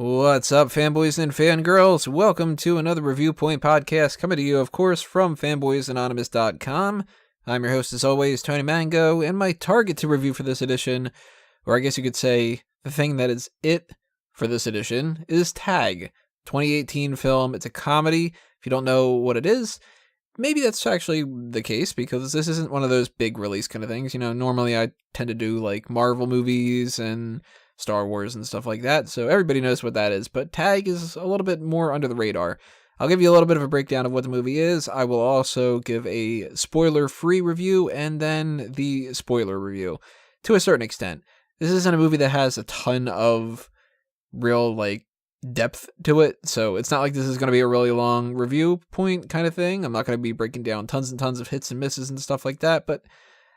What's up, fanboys and fangirls? Welcome to another Reviewpoint podcast coming to you, of course, from fanboysanonymous.com. I'm your host, as always, Tony Mango, and my target to review for this edition, or I guess you could say the thing that is it for this edition, is Tag, 2018 film. It's a comedy. If you don't know what it is, maybe that's actually the case, because this isn't one of those big release kind of things. You know, normally I tend to do like Marvel movies and Star Wars and stuff like that, so everybody knows what that is, but Tag is a little bit more under the radar. I'll give you a little bit of a breakdown of what the movie is. I will also give a spoiler-free review and then the spoiler review to a certain extent. This isn't a movie that has a ton of real, depth to it, so it's not like this is going to be a really long review point kind of thing. I'm not going to be breaking down tons and tons of hits and misses and stuff like that, but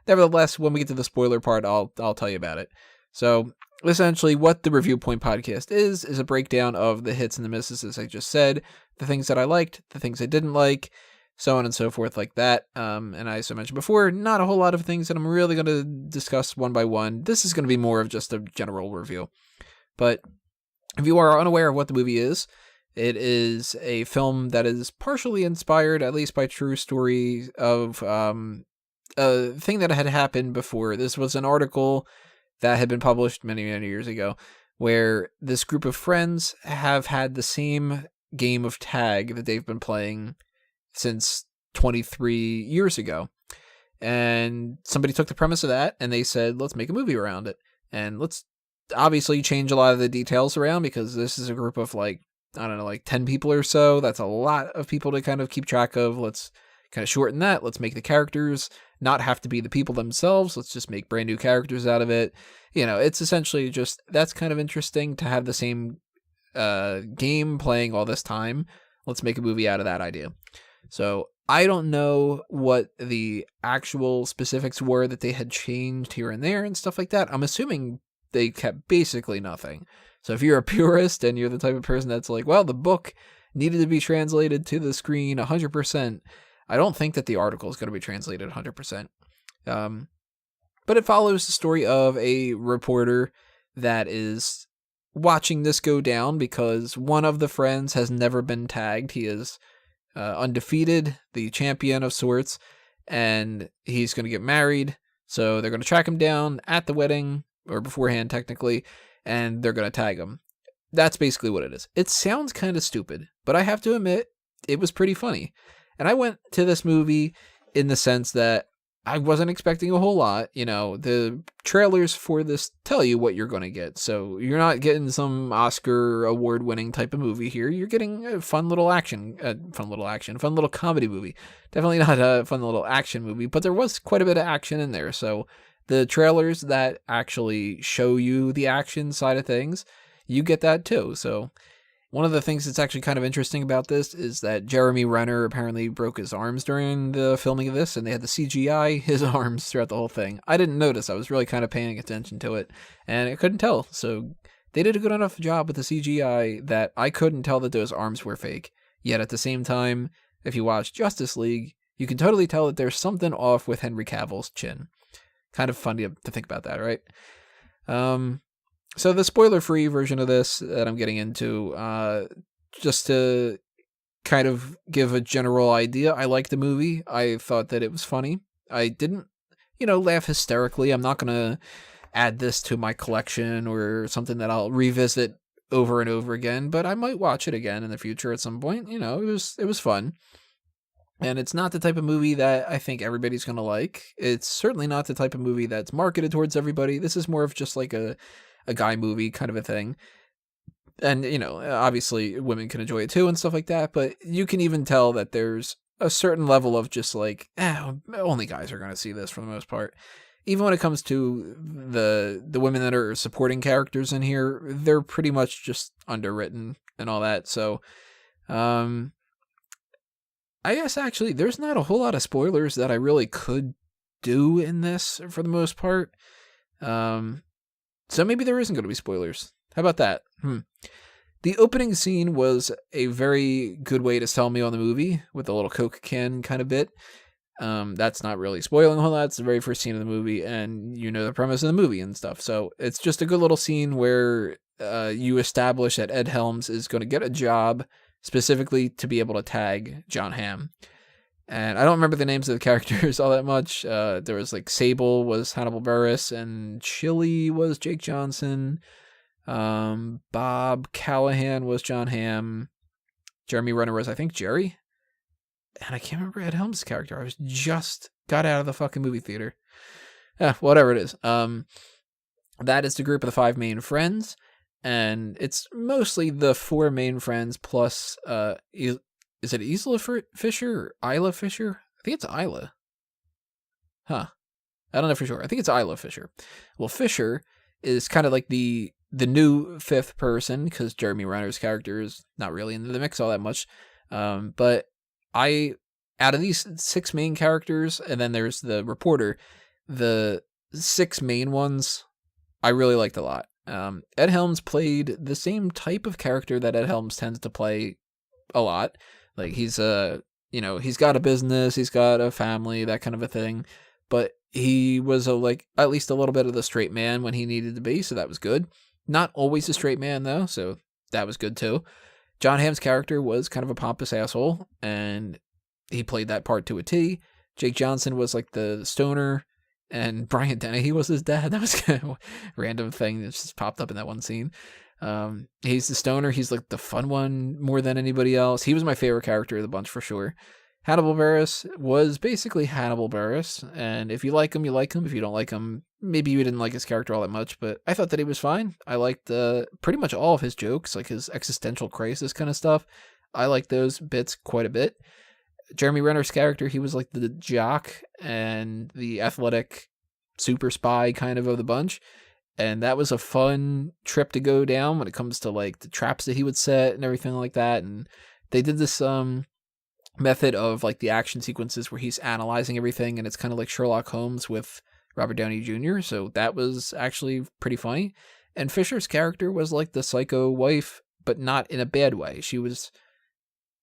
nevertheless, when we get to the spoiler part, I'll tell you about it. So, essentially, what the Review Point podcast is a breakdown of the hits and the misses, as I just said, the things that I liked, the things I didn't like, so on and so forth like that. And as I mentioned before, not a whole lot of things that I'm really going to discuss one by one. This is going to be more of just a general review. But if you are unaware of what the movie is, it is a film that is partially inspired, at least by true story, of a thing that had happened before. This was an article that had been published many, many years ago, where this group of friends have had the same game of tag that they've been playing since 23 years ago. And somebody took the premise of that, and they said, let's make a movie around it. And let's obviously change a lot of the details around, because this is a group of, 10 people or so. That's a lot of people to kind of keep track of. Let's kind of shorten that. Let's make the characters not have to be the people themselves. Let's just make brand new characters out of it. You know, it's essentially just, that's kind of interesting to have the same game playing all this time. Let's make a movie out of that idea. So I don't know what the actual specifics were that they had changed here and there and stuff like that. I'm assuming they kept basically nothing. So if you're a purist and you're the type of person that's like, well, the book needed to be translated to the screen 100%, I don't think that the article is going to be translated 100%. But it follows the story of a reporter that is watching this go down because one of the friends has never been tagged. He is undefeated, the champion of sorts, and he's going to get married. So they're going to track him down at the wedding, or beforehand technically, and they're going to tag him. That's basically what it is. It sounds kind of stupid, but I have to admit, it was pretty funny. And I went to this movie in the sense that I wasn't expecting a whole lot. You know, the trailers for this tell you what you're going to get. So you're not getting some Oscar award-winning type of movie here. You're getting a fun little comedy movie. Definitely not a fun little action movie, but there was quite a bit of action in there. So the trailers that actually show you the action side of things, you get that too. So one of the things that's actually kind of interesting about this is that Jeremy Renner apparently broke his arms during the filming of this, and they had to CGI his arms throughout the whole thing. I didn't notice. I was really kind of paying attention to it, and I couldn't tell. So they did a good enough job with the CGI that I couldn't tell that those arms were fake. Yet at the same time, if you watch Justice League, you can totally tell that there's something off with Henry Cavill's chin. Kind of funny to think about that, right? So the spoiler-free version of this that I'm getting into, just to kind of give a general idea, I liked the movie. I thought that it was funny. I didn't, laugh hysterically. I'm not going to add this to my collection or something that I'll revisit over and over again, but I might watch it again in the future at some point. It was fun. And it's not the type of movie that I think everybody's going to like. It's certainly not the type of movie that's marketed towards everybody. This is more of just like a guy movie kind of a thing. And, obviously women can enjoy it too and stuff like that, but you can even tell that there's a certain level of just only guys are going to see this for the most part. Even when it comes to the women that are supporting characters in here, they're pretty much just underwritten and all that. So, I guess actually there's not a whole lot of spoilers that I really could do in this for the most part. So maybe there isn't going to be spoilers. How about that? The opening scene was a very good way to sell me on the movie with a little Coke can kind of bit. That's not really spoiling a whole lot. It's the very first scene of the movie, and you know the premise of the movie and stuff. So it's just a good little scene where you establish that Ed Helms is going to get a job specifically to be able to tag John Hamm. And I don't remember the names of the characters all that much. There was like Sable was Hannibal Buress, and Chili was Jake Johnson. Bob Callahan was John Hamm. Jeremy Renner was, I think, Jerry. And I can't remember Ed Helms' character. I was just got out of the fucking movie theater. Whatever it is. That is the group of the 5 main friends. And it's mostly the 4 main friends plus, is it Isla Fisher or Isla Fisher? I think it's Isla. Huh. I don't know for sure. I think it's Isla Fisher. Well, Fisher is kind of like the new 5th person, because Jeremy Renner's character is not really in the mix all that much. But out of these 6 main characters, and then there's the reporter, the 6 main ones I really liked a lot. Ed Helms played the same type of character that Ed Helms tends to play a lot. Like, he's he's got a business, he's got a family, that kind of a thing. But he was at least a little bit of the straight man when he needed to be, so that was good. Not always a straight man, though, so that was good, too. John Hamm's character was kind of a pompous asshole, and he played that part to a T. Jake Johnson was like the stoner, and Brian Dennehy was his dad. That was kind of a random thing that just popped up in that one scene. He's the stoner. He's like the fun one more than anybody else. He was my favorite character of the bunch for sure. Hannibal Buress was basically Hannibal Buress, and if you like him, you like him. If you don't like him, maybe you didn't like his character all that much, but I thought that he was fine. I liked pretty much all of his jokes, like his existential crisis kind of stuff. I liked those bits quite a bit. Jeremy Renner's character, he was like the jock and the athletic super spy kind of the bunch, and that was a fun trip to go down when it comes to like the traps that he would set and everything like that. And they did this method of like the action sequences where he's analyzing everything, and it's kind of like Sherlock Holmes with Robert Downey Jr., so that was actually pretty funny. And Fisher's character was like the psycho wife, but not in a bad way. She was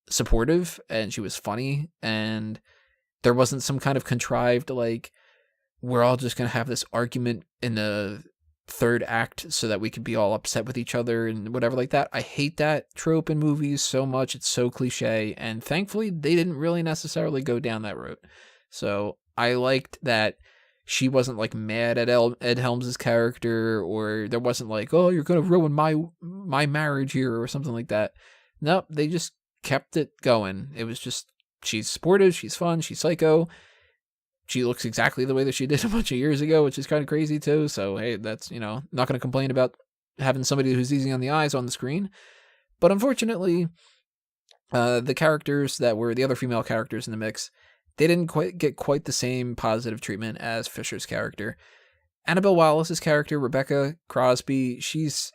supportive and she was funny, and there wasn't some kind of contrived like we're all just gonna have this argument in the 3rd act so that we could be all upset with each other and whatever like that. I hate that trope in movies so much. It's so cliche, and thankfully they didn't really necessarily go down that route. So I liked that she wasn't like mad at Ed Helms' character, or there wasn't like, oh, you're gonna ruin my marriage here or something like that. Nope, they just kept it going. It was just, she's supportive, she's fun, she's psycho. She looks exactly the way that she did a bunch of years ago, which is kind of crazy too. So, hey, that's, not going to complain about having somebody who's easy on the eyes on the screen. But unfortunately, the characters that were the other female characters in the mix, they didn't quite get the same positive treatment as Fisher's character. Annabelle Wallis's character, Rebecca Crosby, she's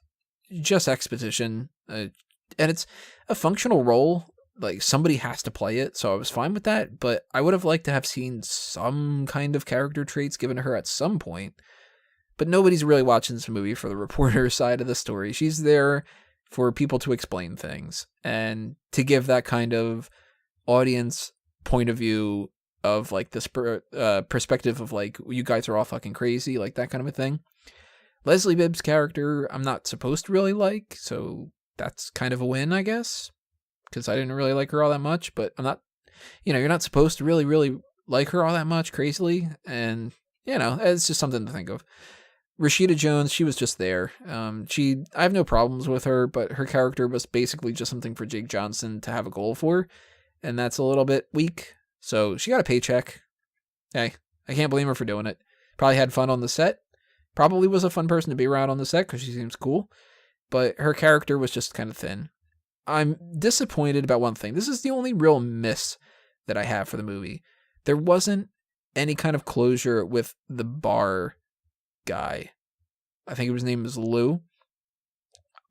just exposition. And it's a functional role. Like, somebody has to play it, so I was fine with that, but I would have liked to have seen some kind of character traits given to her at some point. But nobody's really watching this movie for the reporter side of the story. She's there for people to explain things and to give that kind of audience point of view of, like, this perspective of, like, you guys are all fucking crazy, like, that kind of a thing. Leslie Bibb's character, I'm not supposed to really like, so that's kind of a win, I guess, because I didn't really like her all that much, but I'm not, you're not supposed to really, really like her all that much crazily, and, it's just something to think of. Rashida Jones, she was just there. I have no problems with her, but her character was basically just something for Jake Johnson to have a goal for, and that's a little bit weak, so she got a paycheck. Hey, I can't blame her for doing it. Probably had fun on the set. Probably was a fun person to be around on the set because she seems cool, but her character was just kind of thin. I'm disappointed about one thing. This is the only real miss that I have for the movie. There wasn't any kind of closure with the bar guy. I think his name is Lou.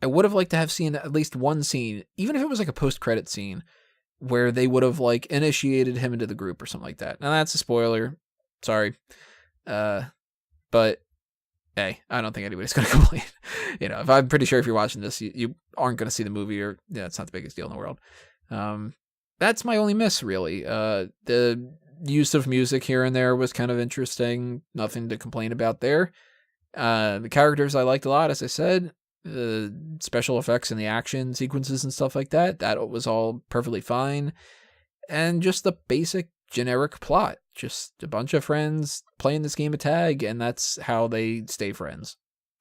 I would have liked to have seen at least one scene, even if it was like a post-credit scene, where they would have like initiated him into the group or something like that. Now that's a spoiler. Sorry. But hey, I don't think anybody's going to complain. If I'm pretty sure if you're watching this, you aren't going to see the movie, or it's not the biggest deal in the world. That's my only miss, really. The use of music here and there was kind of interesting. Nothing to complain about there. The characters I liked a lot, as I said. special effects and the action sequences and stuff like that. That was all perfectly fine. And just the basic generic plot. Just a bunch of friends playing this game of tag, and that's how they stay friends.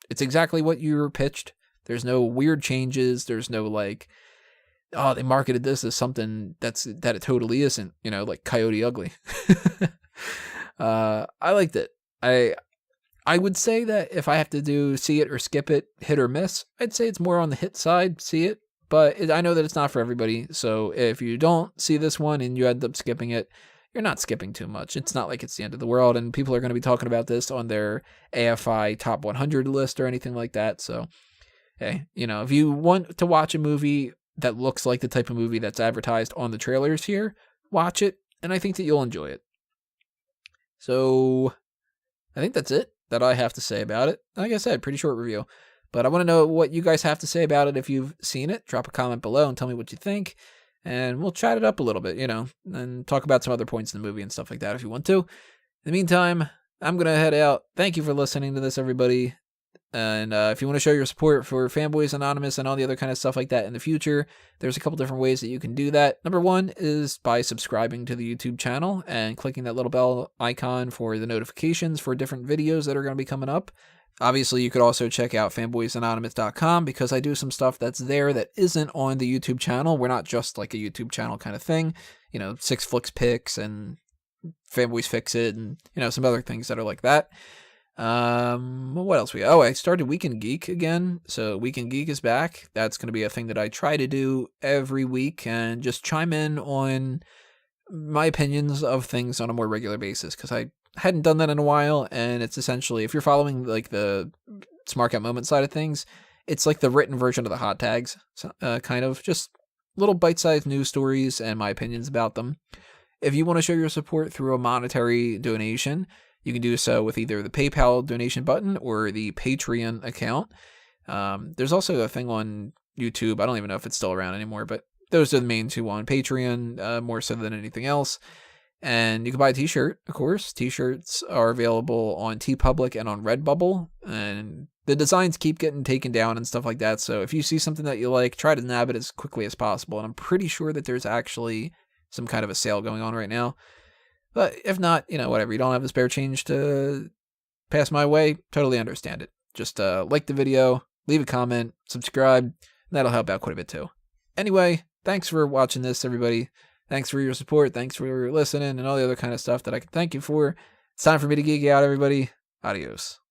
It's exactly what you were pitched. There's no weird changes. There's no like, oh, they marketed this as something that it totally isn't, like Coyote Ugly. I liked it. I would say that if I have to do see it or skip it, hit or miss, I'd say it's more on the hit side, see it. But I know that it's not for everybody. So if you don't see this one and you end up skipping it, you're not skipping too much. It's not like it's the end of the world. And people are going to be talking about this on their AFI top 100 list or anything like that. So, hey, if you want to watch a movie that looks like the type of movie that's advertised on the trailers here, watch it. And I think that you'll enjoy it. So I think that's it that I have to say about it. Like I said, pretty short review. But I want to know what you guys have to say about it if you've seen it. Drop a comment below and tell me what you think. And we'll chat it up a little bit, and talk about some other points in the movie and stuff like that if you want to. In the meantime, I'm going to head out. Thank you for listening to this, everybody. And if you want to show your support for Fanboys Anonymous and all the other kind of stuff like that in the future, there's a couple different ways that you can do that. Number one is by subscribing to the YouTube channel and clicking that little bell icon for the notifications for different videos that are going to be coming up. Obviously, you could also check out fanboysanonymous.com because I do some stuff that's there that isn't on the YouTube channel. We're not just like a YouTube channel kind of thing. 6 Flicks Picks and Fanboys Fix It and, some other things that are like that. What else I started Weekend Geek again. So Weekend Geek is back. That's going to be a thing that I try to do every week and just chime in on my opinions of things on a more regular basis because I hadn't done that in a while, and it's essentially, if you're following like the Smart Out Moment side of things, it's like the written version of the hot tags, kind of just little bite-sized news stories and my opinions about them. If you want to show your support through a monetary donation, you can do so with either the PayPal donation button or the Patreon account. There's also a thing on YouTube. I don't even know if it's still around anymore, but those are the main two on Patreon, more so than anything else. And you can buy a t-shirt, of course. T-shirts are available on TeePublic and on Redbubble. And the designs keep getting taken down and stuff like that. So if you see something that you like, try to nab it as quickly as possible. And I'm pretty sure that there's actually some kind of a sale going on right now. But if not, whatever. You don't have the spare change to pass my way, totally understand it. Just like the video, leave a comment, subscribe, and that'll help out quite a bit too. Anyway, thanks for watching this, everybody. Thanks for your support. Thanks for listening and all the other kind of stuff that I can thank you for. It's time for me to geek out, everybody. Adios.